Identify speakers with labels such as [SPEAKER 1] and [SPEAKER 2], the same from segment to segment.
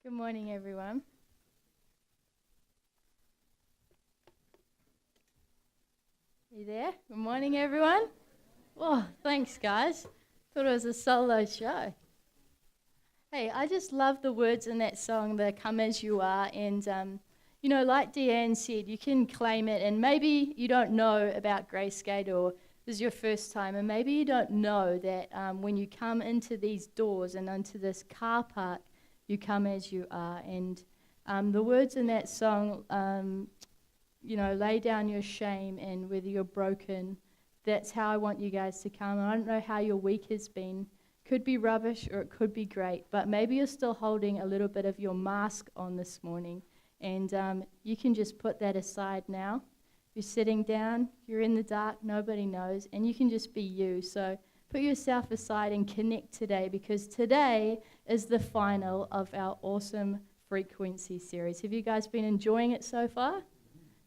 [SPEAKER 1] Good morning, everyone. You there? Good morning, everyone. Oh, thanks, guys. Thought it was a solo show. Hey, I just love the words in that song, the Come As You Are. And, like Deanne said, you can claim it. And maybe you don't know about Gracegate or this is your first time. And maybe you don't know that when you come into these doors and into this car park, you come as you are. And the words in that song, lay down your shame, and whether you're broken, that's how I want you guys to come. I don't know how your week has been. Could be rubbish or it could be great, but maybe you're still holding a little bit of your mask on this morning, and you can just put that aside now. You're sitting down, you're in the dark, nobody knows, and you can just be you. So put yourself aside and connect today, because today is the final of our awesome frequency series. Have you guys been enjoying it so far?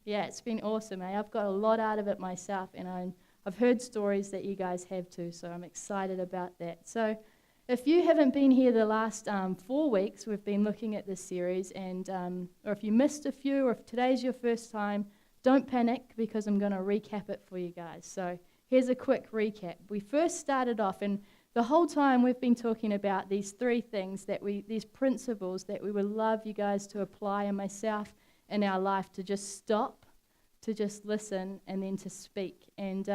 [SPEAKER 1] Yeah, it's been awesome. I've got a lot out of it myself, and I've heard stories that you guys have too, so I'm excited about that. So if you haven't been here the last 4 weeks, we've been looking at this series, and or if you missed a few, or if today's your first time, don't panic, because I'm going to recap it for you guys. So here's a quick recap. We first started off, and the whole time we've been talking about these three things, these principles that we would love you guys to apply, and myself in our life, to just stop, to just listen, and then to speak. And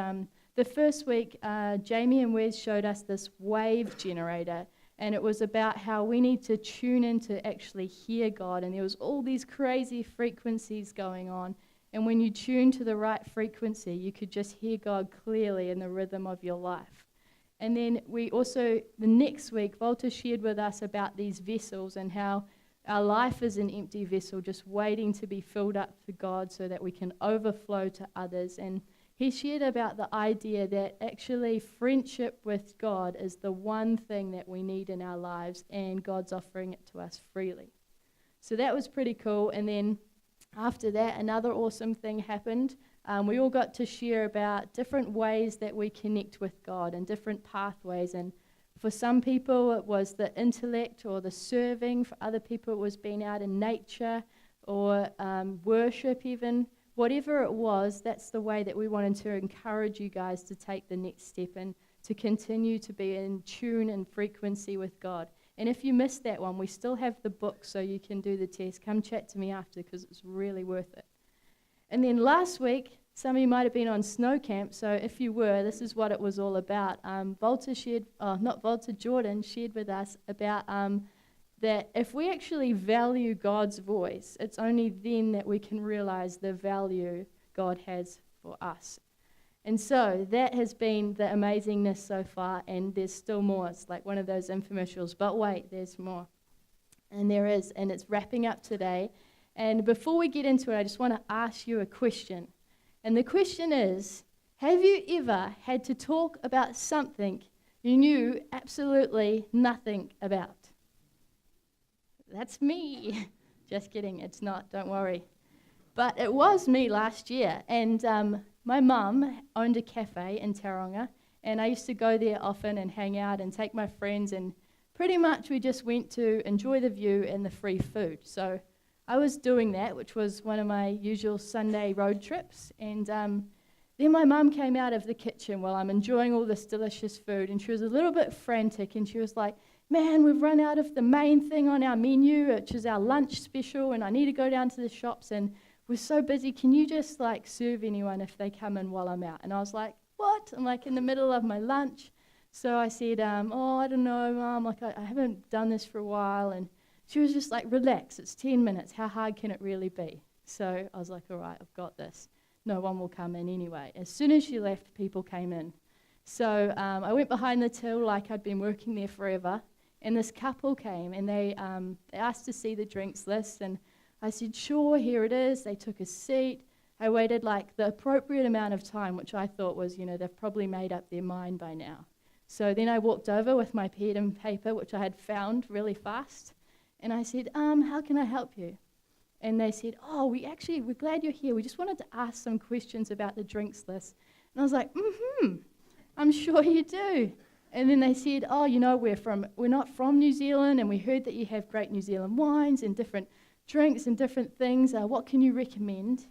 [SPEAKER 1] the first week, Jamie and Wes showed us this wave generator, and it was about how we need to tune in to actually hear God, and there was all these crazy frequencies going on, and when you tune to the right frequency, you could just hear God clearly in the rhythm of your life. And then we also, the next week, Walter shared with us about these vessels and how our life is an empty vessel just waiting to be filled up for God so that we can overflow to others. And he shared about the idea that actually friendship with God is the one thing that we need in our lives, and God's offering it to us freely. So that was pretty cool. And then after that, another awesome thing happened. We all got to share about different ways that we connect with God and different pathways. And for some people, it was the intellect or the serving. For other people, it was being out in nature or worship even. Whatever it was, that's the way that we wanted to encourage you guys to take the next step and to continue to be in tune and frequency with God. And if you missed that one, we still have the book so you can do the test. Come chat to me after, because it's really worth it. And then last week, some of you might have been on snow camp, so if you were, this is what it was all about. Jordan shared with us about that if we actually value God's voice, it's only then that we can realize the value God has for us. And so that has been the amazingness so far, and there's still more. It's like one of those infomercials, but wait, there's more. And there is, and it's wrapping up today. And before we get into it, I just want to ask you a question. And the question is, have you ever had to talk about something you knew absolutely nothing about? That's me. Just kidding, it's not, don't worry. But it was me last year, and my mum owned a cafe in Tauranga, and I used to go there often and hang out and take my friends, and pretty much we just went to enjoy the view and the free food. So I was doing that, which was one of my usual Sunday road trips, and then my mum came out of the kitchen while I'm enjoying all this delicious food, and she was a little bit frantic, and she was like, "Man, we've run out of the main thing on our menu, which is our lunch special, and I need to go down to the shops, and we're so busy, can you just like serve anyone if they come in while I'm out?" And I was like, "What?" I'm like in the middle of my lunch. So I said, I don't know, Mum, like I haven't done this for a while. And she was just like, "Relax, it's 10 minutes, how hard can it really be?" So I was like, all right, I've got this. No one will come in anyway. As soon as she left, people came in. So I went behind the till like I'd been working there forever, and this couple came, and they asked to see the drinks list, and I said, "Sure, here it is." They took a seat. I waited like the appropriate amount of time, which I thought was, they've probably made up their mind by now. So then I walked over with my pen and paper, which I had found really fast, and I said, "How can I help you?" And they said, "Oh, we're glad you're here. We just wanted to ask some questions about the drinks list." And I was like, I'm sure you do. And then they said, oh, we're not from New Zealand, and we heard that you have great New Zealand wines and different drinks and different things. What can you recommend?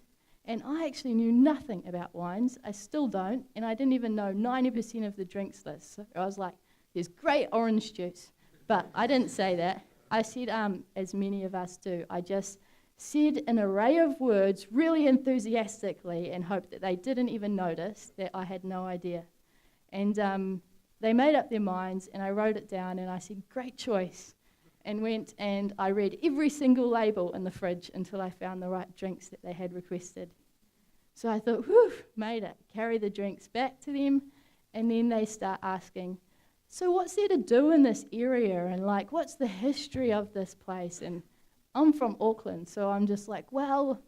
[SPEAKER 1] And I actually knew nothing about wines. I still don't, and I didn't even know 90% of the drinks list. So I was like, there's great orange juice. But I didn't say that. I said, as many of us do, I just said an array of words really enthusiastically and hoped that they didn't even notice that I had no idea. And they made up their minds, and I wrote it down, and I said, great choice, and went and I read every single label in the fridge until I found the right drinks that they had requested. So I thought, whew, made it. Carry the drinks back to them, and then they start asking, so what's there to do in this area, and what's the history of this place? And I'm from Auckland, so I'm just like, well,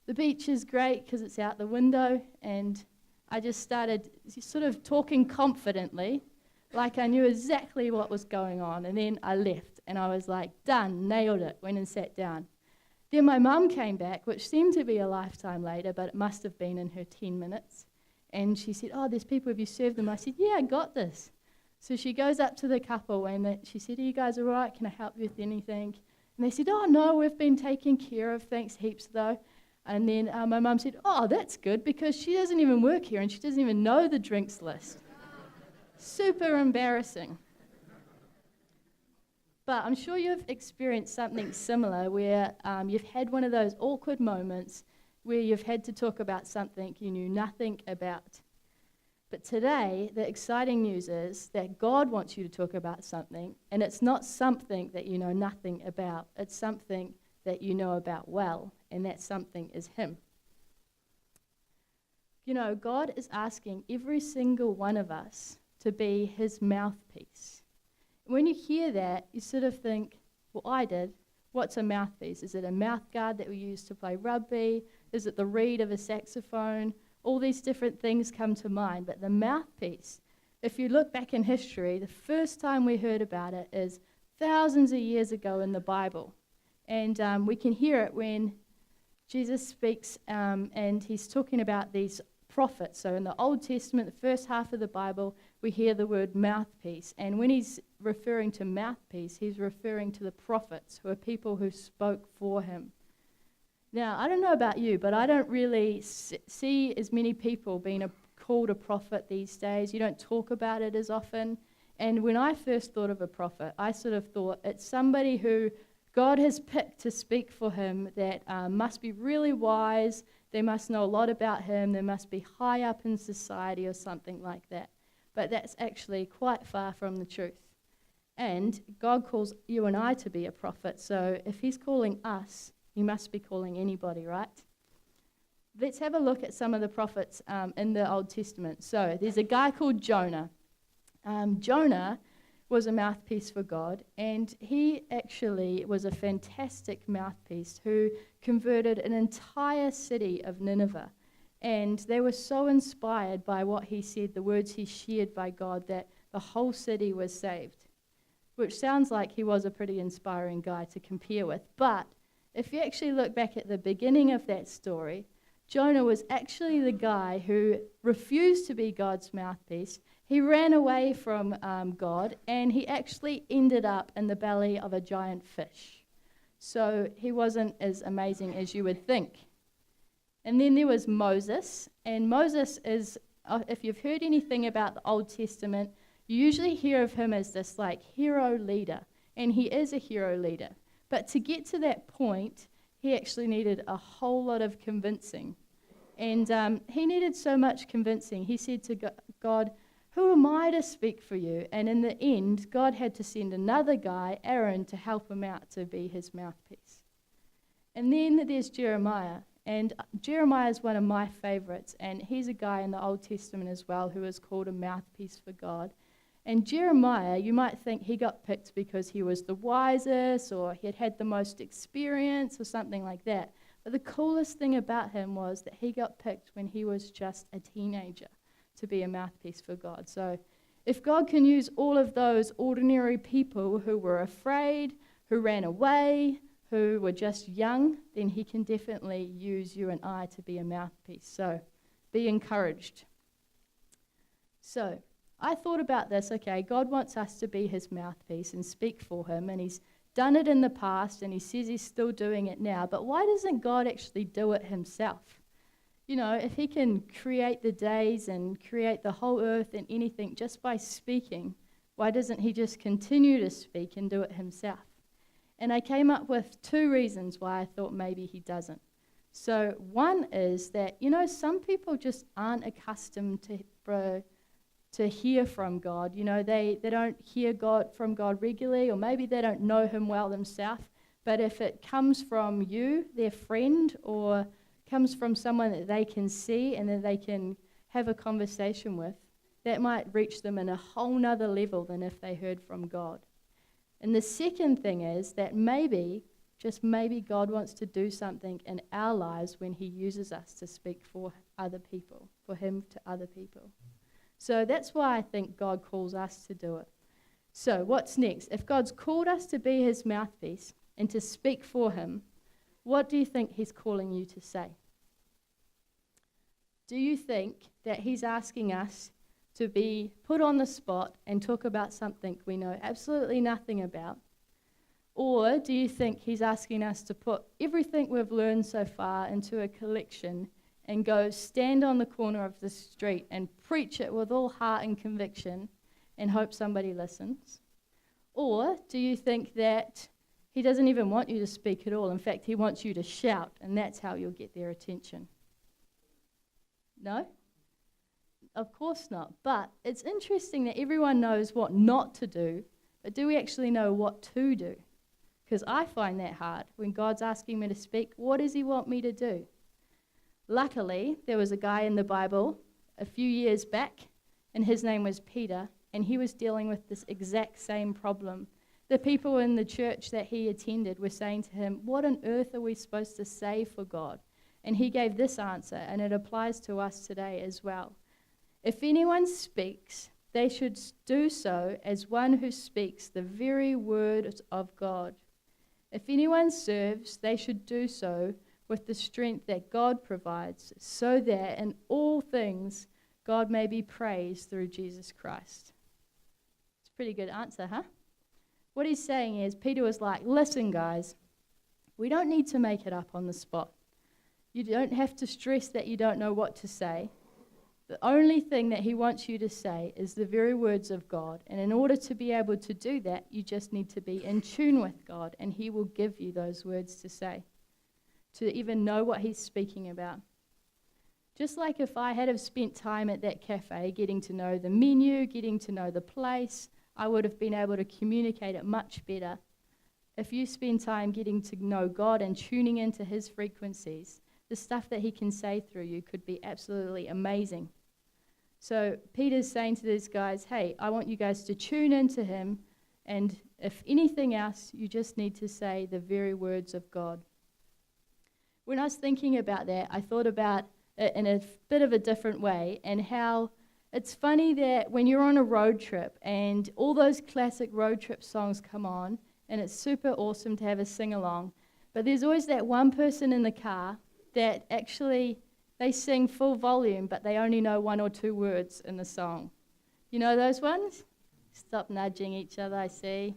[SPEAKER 1] the beach is great because it's out the window, and I just started sort of talking confidently, like I knew exactly what was going on, and then I left, and I was like, done, nailed it, went and sat down. Then my mum came back, which seemed to be a lifetime later, but it must have been in her 10 minutes, and she said, oh, there's people, have you served them? I said, yeah, I got this. So she goes up to the couple, and she said, are you guys all right? Can I help you with anything? And they said, oh, no, we've been taken care of, thanks heaps, though. And then my mum said, oh, that's good, because she doesn't even work here, and she doesn't even know the drinks list. Super embarrassing. But I'm sure you've experienced something similar where you've had one of those awkward moments where you've had to talk about something you knew nothing about. But today, the exciting news is that God wants you to talk about something, and it's not something that you know nothing about. It's something that you know about well, and that something is Him. God is asking every single one of us to be His mouthpiece. When you hear that, you sort of think, well, I did. What's a mouthpiece? Is it a mouth guard that we use to play rugby? Is it the reed of a saxophone? All these different things come to mind. But the mouthpiece, if you look back in history, the first time we heard about it is thousands of years ago in the Bible. And we can hear it when Jesus speaks and he's talking about these prophets. So in the Old Testament, the first half of the Bible, we hear the word mouthpiece. And when he's referring to mouthpiece, he's referring to the prophets, who are people who spoke for him. Now, I don't know about you, but I don't really see as many people being called a prophet these days. You don't talk about it as often. And when I first thought of a prophet, I sort of thought it's somebody who God has picked to speak for him that must be really wise. They must know a lot about him. They must be high up in society or something like that. But that's actually quite far from the truth. And God calls you and I to be a prophet. So if he's calling us, he must be calling anybody, right? Let's have a look at some of the prophets in the Old Testament. So there's a guy called Jonah. Jonah was a mouthpiece for God, and he actually was a fantastic mouthpiece who converted an entire city of Nineveh. And they were so inspired by what he said, the words he shared by God, that the whole city was saved, which sounds like he was a pretty inspiring guy to compare with. But if you actually look back at the beginning of that story, Jonah was actually the guy who refused to be God's mouthpiece. He ran away from God, and he actually ended up in the belly of a giant fish. So he wasn't as amazing as you would think. And then there was Moses, and Moses is, if you've heard anything about the Old Testament, you usually hear of him as this hero leader, and he is a hero leader. But to get to that point, he actually needed a whole lot of convincing. And he needed so much convincing. He said to God, who am I to speak for you? And in the end, God had to send another guy, Aaron, to help him out to be his mouthpiece. And then there's Jeremiah. And Jeremiah is one of my favorites. And he's a guy in the Old Testament as well who is called a mouthpiece for God. And Jeremiah, you might think he got picked because he was the wisest or he had the most experience or something like that. But the coolest thing about him was that he got picked when he was just a teenager to be a mouthpiece for God. So if God can use all of those ordinary people who were afraid, who ran away, who were just young, then he can definitely use you and I to be a mouthpiece. So be encouraged. So I thought about this, okay, God wants us to be his mouthpiece and speak for him, and he's done it in the past, and he says he's still doing it now, but why doesn't God actually do it himself? You know, if he can create the days and create the whole earth and anything just by speaking, why doesn't he just continue to speak and do it himself? And I came up with 2 reasons why I thought maybe he doesn't. So one is that, you know, some people just aren't accustomed to hear from God. You know, they don't hear from God regularly, or maybe they don't know him well themselves. But if it comes from you, their friend, or comes from someone that they can see and that they can have a conversation with, that might reach them in a whole nother level than if they heard from God. And the second thing is that maybe, just maybe, God wants to do something in our lives when he uses us to speak for other people, for him to other people. So that's why I think God calls us to do it. So what's next? If God's called us to be his mouthpiece and to speak for him, what do you think he's calling you to say? Do you think that he's asking us to be put on the spot and talk about something we know absolutely nothing about? Or do you think he's asking us to put everything we've learned so far into a collection and go stand on the corner of the street and preach it with all heart and conviction and hope somebody listens? Or do you think that he doesn't even want you to speak at all? In fact, he wants you to shout, and that's how you'll get their attention. No? Of course not. But it's interesting that everyone knows what not to do, but do we actually know what to do? Because I find that hard. When God's asking me to speak, what does he want me to do? Luckily, there was a guy in the Bible a few years back, and his name was Peter, and he was dealing with this exact same problem. The people in the church that he attended were saying to him, what on earth are we supposed to say for God? And he gave this answer, and it applies to us today as well. If anyone speaks, they should do so as one who speaks the very word of God. If anyone serves, they should do so with the strength that God provides, so that in all things God may be praised through Jesus Christ. It's a pretty good answer, huh? What he's saying is, Peter was like, listen guys, we don't need to make it up on the spot. You don't have to stress that you don't know what to say. The only thing that he wants you to say is the very words of God. And in order to be able to do that, you just need to be in tune with God, and he will give you those words to say, to even know what he's speaking about. Just like if I had have spent time at that cafe getting to know the menu, getting to know the place, I would have been able to communicate it much better. If you spend time getting to know God and tuning into his frequencies, the stuff that he can say through you could be absolutely amazing. So Peter's saying to these guys, hey, I want you guys to tune into him, and if anything else, you just need to say the very words of God. When I was thinking about that, I thought about it in a bit of a different way, and how it's funny that when you're on a road trip and all those classic road trip songs come on, and it's super awesome to have a sing-along, but there's always that one person in the car that actually, they sing full volume, but they only know 1 or 2 words in the song. You know those ones? Stop nudging each other, I see.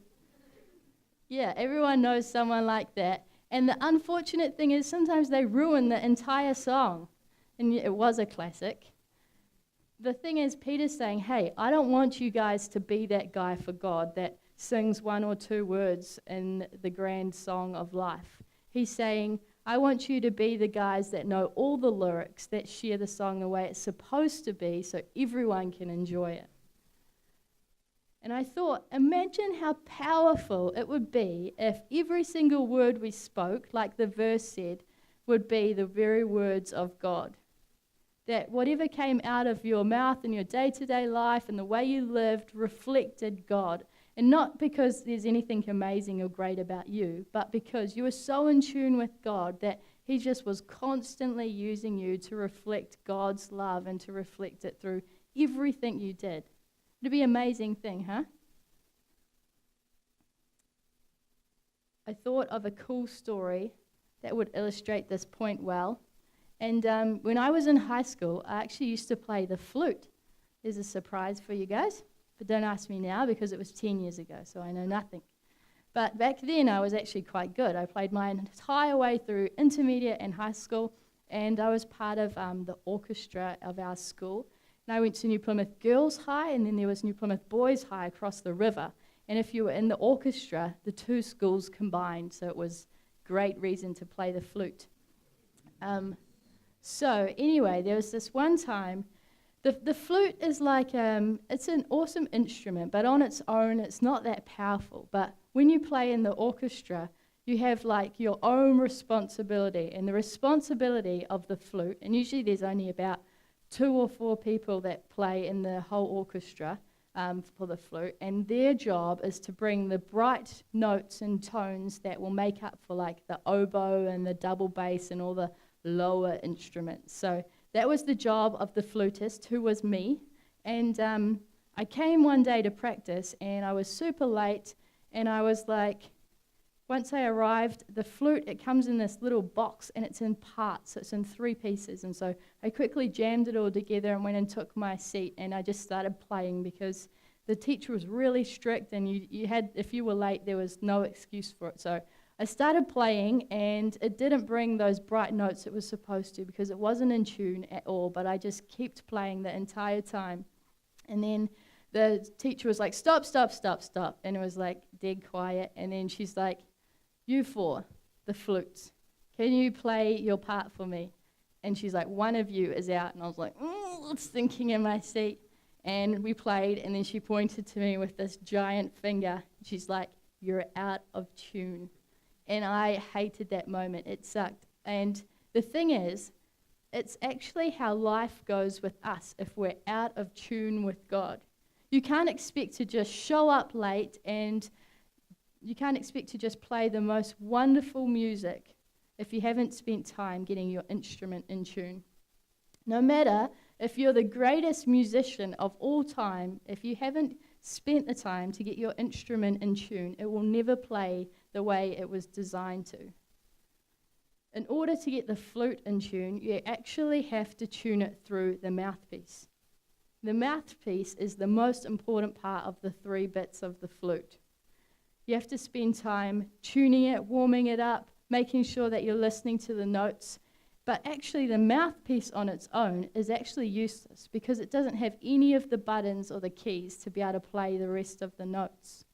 [SPEAKER 1] Yeah, everyone knows someone like that. And the unfortunate thing is sometimes they ruin the entire song. And it was a classic. The thing is, Peter's saying, hey, I don't want you guys to be that guy for God that sings 1 or 2 words in the grand song of life. He's saying, I want you to be the guys that know all the lyrics, that share the song the way it's supposed to be so everyone can enjoy it. And I thought, imagine how powerful it would be if every single word we spoke, like the verse said, would be the very words of God. That whatever came out of your mouth in your day-to-day life and the way you lived reflected God. And not because there's anything amazing or great about you, but because you were so in tune with God that he just was constantly using you to reflect God's love and to reflect it through everything you did. It'd be an amazing thing, huh? I thought of a cool story that would illustrate this point well. And when I was in high school, I actually used to play the flute. There's a surprise for you guys, but don't ask me now because it was 10 years ago, so I know nothing. But back then I was actually quite good. I played my entire way through intermediate and high school, and I was part of the orchestra of our school. And I went to New Plymouth Girls High, and then there was New Plymouth Boys High across the river. And if you were in the orchestra, the two schools combined, so it was great reason to play the flute. So anyway, there was this one time, the flute is like, it's an awesome instrument, but on its own, it's not that powerful. But when you play in the orchestra, you have like your own responsibility, and the responsibility of the flute, and usually there's only about 2 or 4 people that play in the whole orchestra for the flute, and their job is to bring the bright notes and tones that will make up for like the oboe and the double bass and all the lower instruments. So that was the job of the flutist, who was me. And I came one day to practice, and I was super late, and I was like, once I arrived, the flute, it comes in this little box, and it's in parts, so it's in 3 pieces. And so I quickly jammed it all together and went and took my seat, and I just started playing because the teacher was really strict, and you had, if you were late, there was no excuse for it. So I started playing, and it didn't bring those bright notes it was supposed to because it wasn't in tune at all, but I just kept playing the entire time. And then the teacher was like, stop, stop, stop, stop. And it was like dead quiet. And then she's like, you 4, the flutes, can you play your part for me? And she's like, one of you is out. And I was like, thinking in my seat. And we played, and then she pointed to me with this giant finger. She's like, you're out of tune. And I hated that moment. It sucked. And the thing is, it's actually how life goes with us if we're out of tune with God. You can't expect to just show up late, and you can't expect to just play the most wonderful music if you haven't spent time getting your instrument in tune. No matter if you're the greatest musician of all time, if you haven't spent the time to get your instrument in tune, it will never play the way it was designed to. In order to get the flute in tune, you actually have to tune it through the mouthpiece. The mouthpiece is the most important part of the 3 bits of the flute. You have to spend time tuning it, warming it up, making sure that you're listening to the notes. But actually the mouthpiece on its own is actually useless because it doesn't have any of the buttons or the keys to be able to play the rest of the notes.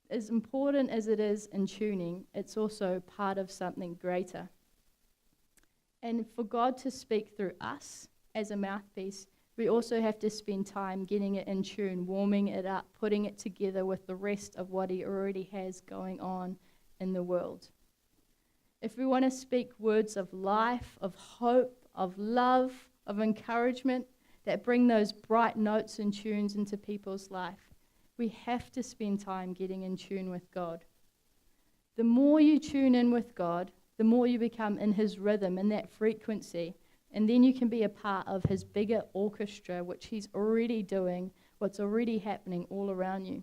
[SPEAKER 1] As important as it is in tuning, it's also part of something greater. And for God to speak through us as a mouthpiece, we also have to spend time getting it in tune, warming it up, putting it together with the rest of what He already has going on in the world. If we want to speak words of life, of hope, of love, of encouragement that bring those bright notes and tunes into people's life, we have to spend time getting in tune with God. The more you tune in with God, the more you become in His rhythm, in that frequency, and then you can be a part of His bigger orchestra, which He's already doing, what's already happening all around you.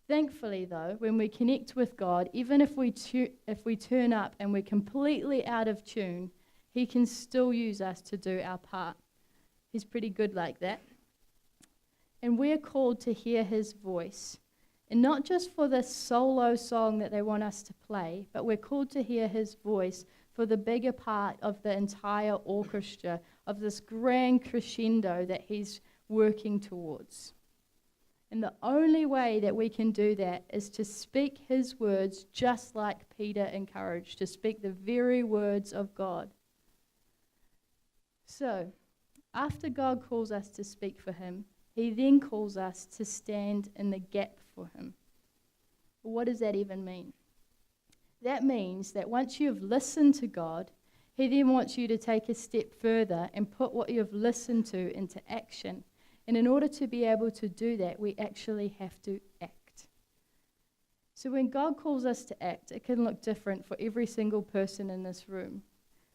[SPEAKER 1] Thankfully, though, when we connect with God, even if we turn up and we're completely out of tune, He can still use us to do our part. He's pretty good like that. And we're called to hear His voice. And not just for this solo song that they want us to play, but we're called to hear His voice for the bigger part of the entire orchestra, of this grand crescendo that He's working towards. And the only way that we can do that is to speak His words just like Peter encouraged, to speak the very words of God. So, after God calls us to speak for Him, He then calls us to stand in the gap for Him. What does that even mean? That means that once you've listened to God, He then wants you to take a step further and put what you've listened to into action. And in order to be able to do that, we actually have to act. So when God calls us to act, it can look different for every single person in this room.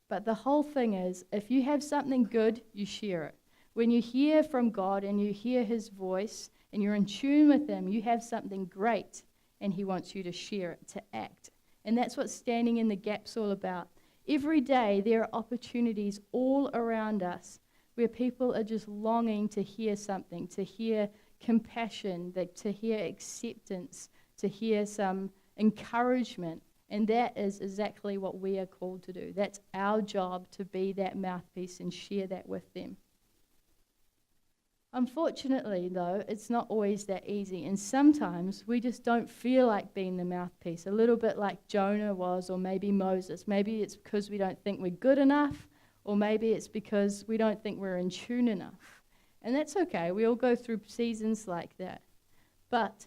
[SPEAKER 1] But the whole thing is, if you have something good, you share it. When you hear from God and you hear His voice and you're in tune with Him, you have something great and He wants you to share it, to act. And that's what standing in the gap's all about. Every day there are opportunities all around us where people are just longing to hear something, to hear compassion, to hear acceptance, to hear some encouragement. And that is exactly what we are called to do. That's our job, to be that mouthpiece and share that with them. Unfortunately, though, it's not always that easy. And sometimes we just don't feel like being the mouthpiece, a little bit like Jonah was, or maybe Moses. Maybe it's because we don't think we're good enough, or maybe it's because we don't think we're in tune enough. And that's okay. We all go through seasons like that. But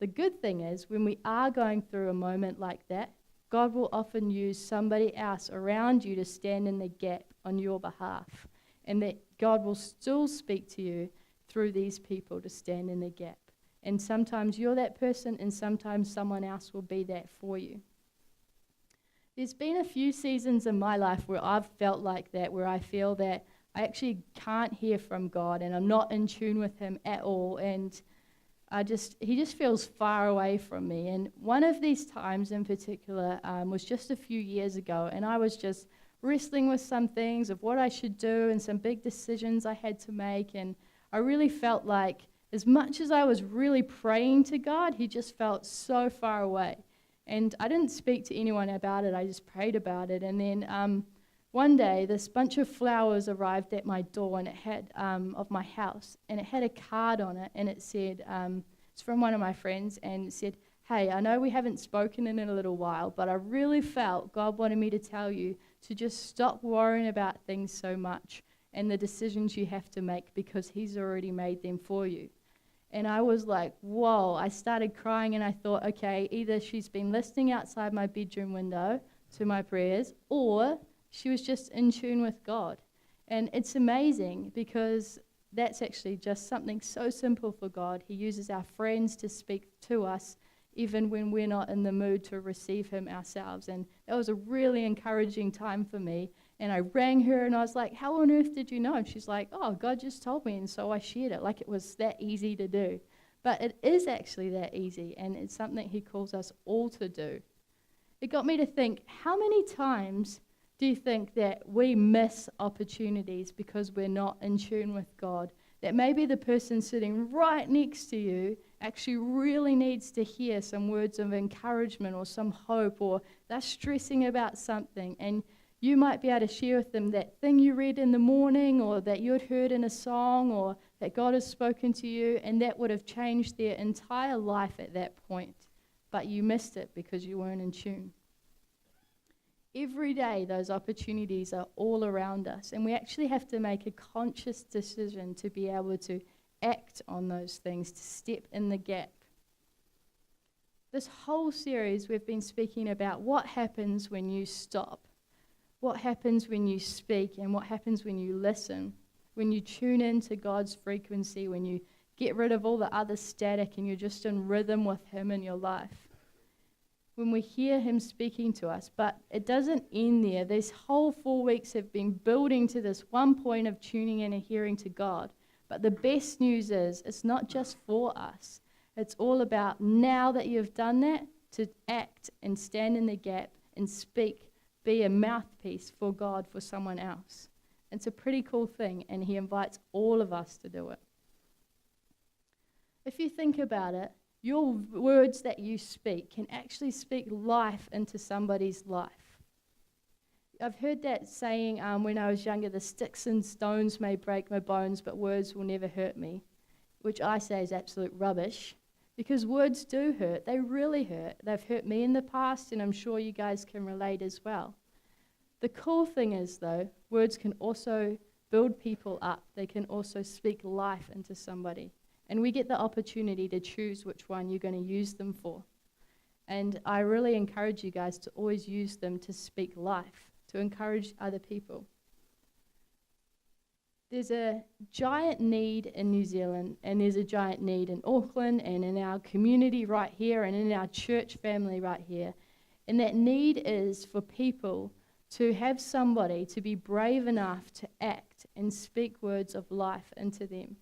[SPEAKER 1] the good thing is, when we are going through a moment like that, God will often use somebody else around you to stand in the gap on your behalf. And that God will still speak to you through these people to stand in the gap. And sometimes you're that person, and sometimes someone else will be that for you. There's been a few seasons in my life where I've felt like that, where I feel that I actually can't hear from God, and I'm not in tune with Him at all, and He just feels far away from me. And one of these times in particular was just a few years ago, and I was just wrestling with some things of what I should do and some big decisions I had to make, and I really felt like, as much as I was really praying to God, He just felt so far away. And I didn't speak to anyone about it, I just prayed about it. And then one day, this bunch of flowers arrived at my door, and it had, of my house, and it had a card on it, and it said, it's from one of my friends, and it said, "Hey, I know we haven't spoken in a little while, but I really felt God wanted me to tell you to just stop worrying about things so much and the decisions you have to make, because He's already made them for you." And I was like, whoa. I started crying, and I thought, okay, either she's been listening outside my bedroom window to my prayers, or she was just in tune with God. And it's amazing, because that's actually just something so simple for God. He uses our friends to speak to us, even when we're not in the mood to receive Him ourselves. And that was a really encouraging time for me. And I rang her, and I was like, "How on earth did you know?" And she's like, "Oh, God just told me," and so I shared it, like it was that easy to do. But it is actually that easy, and it's something He calls us all to do. It got me to think, how many times do you think that we miss opportunities because we're not in tune with God? That maybe the person sitting right next to you actually really needs to hear some words of encouragement or some hope, or they're stressing about something, and you might be able to share with them that thing you read in the morning, or that you had heard in a song, or that God has spoken to you, and that would have changed their entire life at that point. But you missed it because you weren't in tune. Every day, those opportunities are all around us, and we actually have to make a conscious decision to be able to act on those things, to step in the gap. This whole series, we've been speaking about what happens when you stop. What happens when you speak, and what happens when you listen, when you tune into God's frequency, when you get rid of all the other static and you're just in rhythm with Him in your life. When we hear Him speaking to us, but it doesn't end there. These whole 4 weeks have been building to this one point of tuning in and hearing to God. But the best news is, it's not just for us. It's all about, now that you've done that, to act and stand in the gap and speak. Be a mouthpiece for God for someone else. It's a pretty cool thing, and He invites all of us to do it. If you think about it, your words that you speak can actually speak life into somebody's life. I've heard that saying when I was younger, the sticks and stones may break my bones, but words will never hurt me, which I say is absolute rubbish. Because words do hurt. They really hurt. They've hurt me in the past, and I'm sure you guys can relate as well. The cool thing is, though, words can also build people up. They can also speak life into somebody. And we get the opportunity to choose which one you're going to use them for. And I really encourage you guys to always use them to speak life, to encourage other people. There's a giant need in New Zealand, and there's a giant need in Auckland, and in our community right here, and in our church family right here. And that need is for people to have somebody to be brave enough to act and speak words of life into them.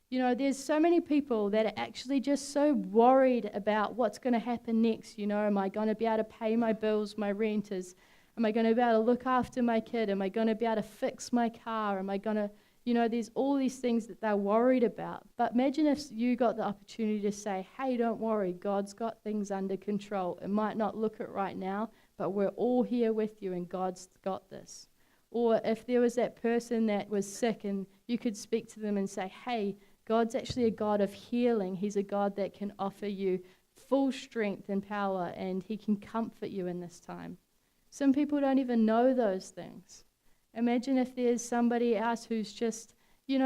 [SPEAKER 1] You know, there's so many people that are actually just so worried about what's going to happen next. You know, am I going to be able to pay my bills, my rent? Am I going to be able to look after my kid? Am I going to be able to fix my car? Am I going to There's all these things that they're worried about. But imagine if you got the opportunity to say, hey, don't worry, God's got things under control. It might not look it right now, but we're all here with you and God's got this. Or if there was that person that was sick and you could speak to them and say, hey, God's actually a God of healing. He's a God that can offer you full strength and power, and he can comfort you in this time. Some people don't even know those things. Imagine if there's somebody else who's just,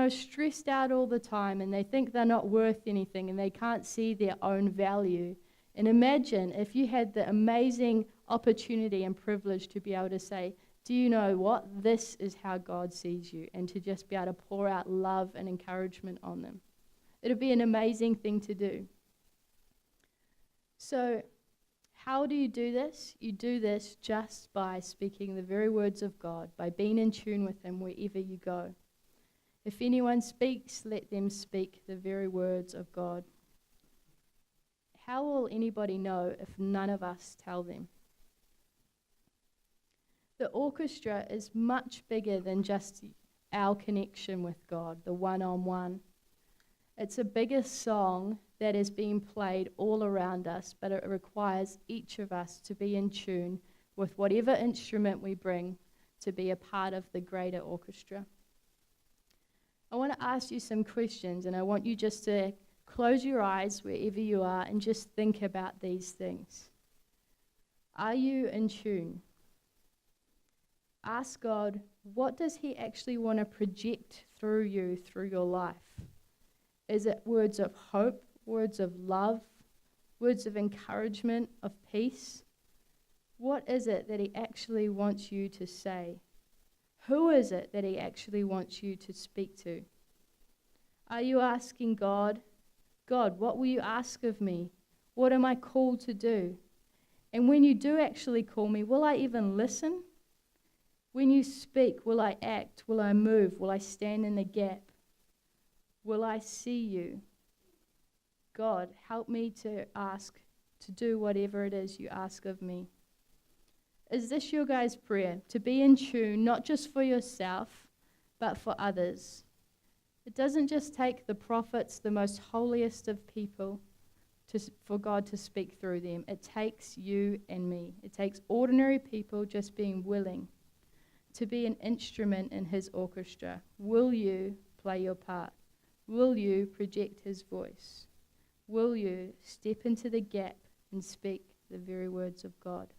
[SPEAKER 1] stressed out all the time and they think they're not worth anything and they can't see their own value. And imagine if you had the amazing opportunity and privilege to be able to say, do you know what? This is how God sees you, and to just be able to pour out love and encouragement on them. It would be an amazing thing to do. So, how do you do this? You do this just by speaking the very words of God, by being in tune with him wherever you go. If anyone speaks, let them speak the very words of God. How will anybody know if none of us tell them? The orchestra is much bigger than just our connection with God, the one-on-one. It's a bigger song that is being played all around us, but it requires each of us to be in tune with whatever instrument we bring to be a part of the greater orchestra. I want to ask you some questions, and I want you just to close your eyes wherever you are and just think about these things. Are you in tune? Ask God, what does he actually want to project through you, through your life? Is it words of hope, words of love, words of encouragement, of peace? What is it that he actually wants you to say? Who is it that he actually wants you to speak to? Are you asking God, what will you ask of me? What am I called to do? And when you do actually call me, will I even listen? When you speak, will I act? Will I move? Will I stand in the gap? Will I see you? God, help me to do whatever it is you ask of me. Is this your guys' prayer? To be in tune, not just for yourself, but for others. It doesn't just take the prophets, the most holiest of people, for God to speak through them. It takes you and me. It takes ordinary people just being willing to be an instrument in his orchestra. Will you play your part? Will you project his voice? Will you step into the gap and speak the very words of God?